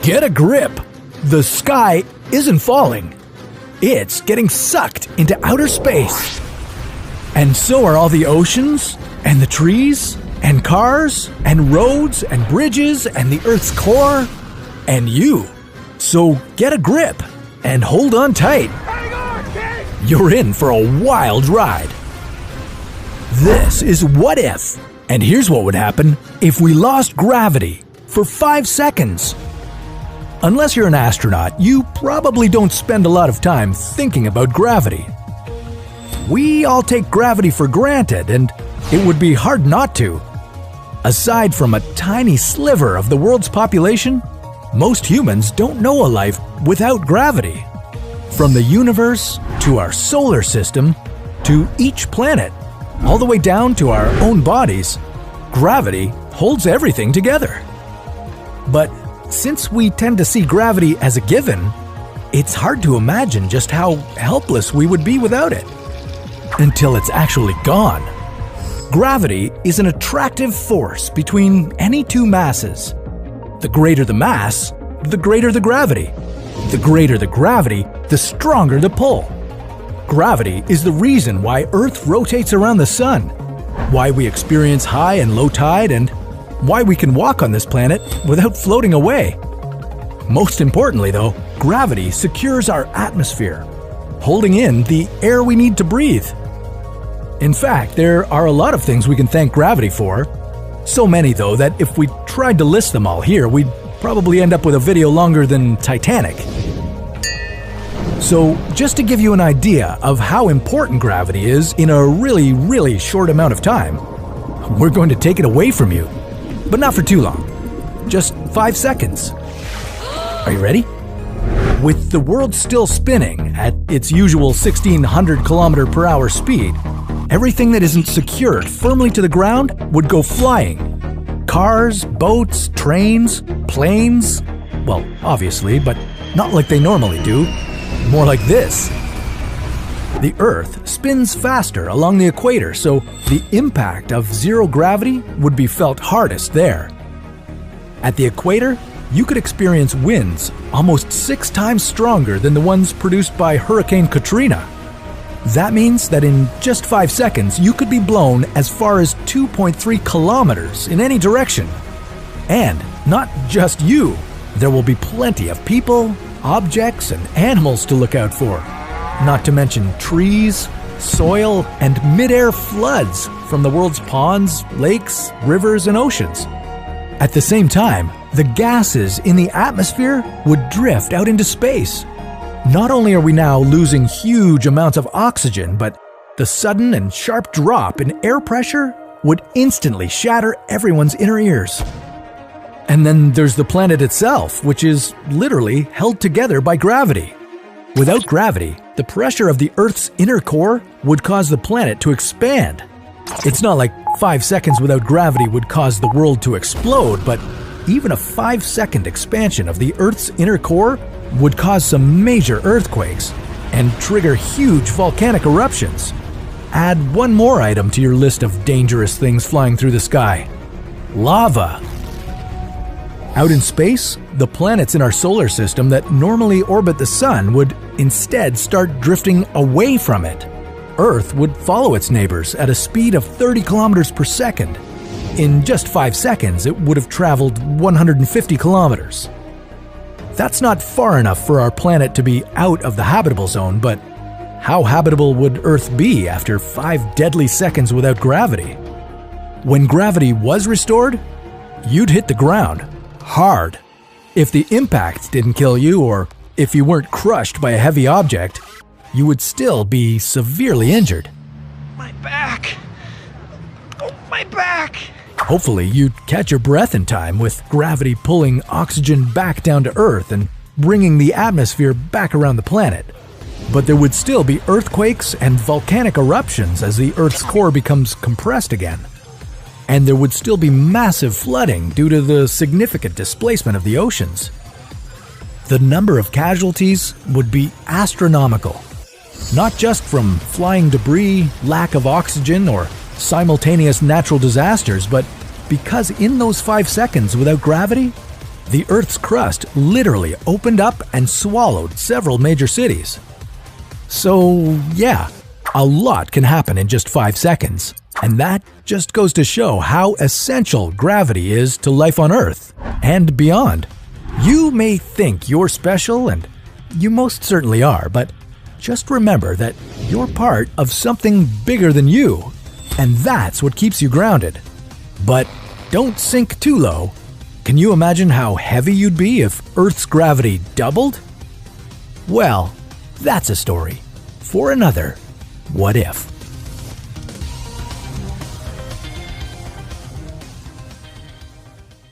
Get a grip! The sky isn't falling. It's getting sucked into outer space. And so are all the oceans, and the trees, and cars, and roads, and bridges, and the Earth's core, and you. So get a grip, and hold on tight. Hang on, kid! You're in for a wild ride. This is What If, and here's what would happen if we lost gravity for 5 seconds. Unless you're an astronaut, you probably don't spend a lot of time thinking about gravity. We all take gravity for granted, and it would be hard not to. Aside from a tiny sliver of the world's population, most humans don't know a life without gravity. From the universe to our solar system to each planet, all the way down to our own bodies, gravity holds everything together. But since we tend to see gravity as a given, it's hard to imagine just how helpless we would be without it. Until it's actually gone. Gravity is an attractive force between any two masses. The greater the mass, the greater the gravity. The greater the gravity, the stronger the pull. Gravity is the reason why Earth rotates around the sun, why we experience high and low tide, and why we can walk on this planet without floating away. Most importantly though, gravity secures our atmosphere, holding in the air we need to breathe. In fact, there are a lot of things we can thank gravity for. So many though that if we tried to list them all here, we'd probably end up with a video longer than Titanic. So just to give you an idea of how important gravity is in a really short amount of time, we're going to take it away from you. But not for too long. Just 5 seconds. Are you ready? With the world still spinning at its usual 1,600 km/h speed, everything that isn't secured firmly to the ground would go flying. Cars, boats, trains, planes. Well, obviously, but not like they normally do. More like this. The Earth spins faster along the equator, so the impact of zero gravity would be felt hardest there. At the equator, you could experience winds almost 6 times stronger than the ones produced by Hurricane Katrina. That means that in just 5 seconds, you could be blown as far as 2.3 kilometers in any direction. And not just you, there will be plenty of people, objects, and animals to look out for. Not to mention trees, soil, and mid-air floods from the world's ponds, lakes, rivers, and oceans. At the same time, the gases in the atmosphere would drift out into space. Not only are we now losing huge amounts of oxygen, but the sudden and sharp drop in air pressure would instantly shatter everyone's inner ears. And then there's the planet itself, which is literally held together by gravity. Without gravity, the pressure of the Earth's inner core would cause the planet to expand. It's not like 5 seconds without gravity would cause the world to explode, but even a 5-second expansion of the Earth's inner core would cause some major earthquakes and trigger huge volcanic eruptions. Add one more item to your list of dangerous things flying through the sky: lava. Out in space, the planets in our solar system that normally orbit the sun would instead start drifting away from it. Earth would follow its neighbors at a speed of 30 kilometers per second. In just 5 seconds, it would have traveled 150 kilometers. That's not far enough for our planet to be out of the habitable zone, but how habitable would Earth be after 5 deadly seconds without gravity? When gravity was restored, you'd hit the ground. Hard. If the impact didn't kill you, or if you weren't crushed by a heavy object, you would still be severely injured. My back! Oh, my back! Hopefully, you'd catch your breath in time, with gravity pulling oxygen back down to Earth and bringing the atmosphere back around the planet. But there would still be earthquakes and volcanic eruptions as the Earth's core becomes compressed again. And there would still be massive flooding due to the significant displacement of the oceans. The number of casualties would be astronomical. Not just from flying debris, lack of oxygen, or simultaneous natural disasters, but because in those 5 seconds without gravity, the Earth's crust literally opened up and swallowed several major cities. So, yeah, a lot can happen in just 5 seconds. And that just goes to show how essential gravity is to life on Earth and beyond. You may think you're special, and you most certainly are, but just remember that you're part of something bigger than you, and that's what keeps you grounded. But don't sink too low. Can you imagine how heavy you'd be if Earth's gravity doubled? Well, that's a story for another What If.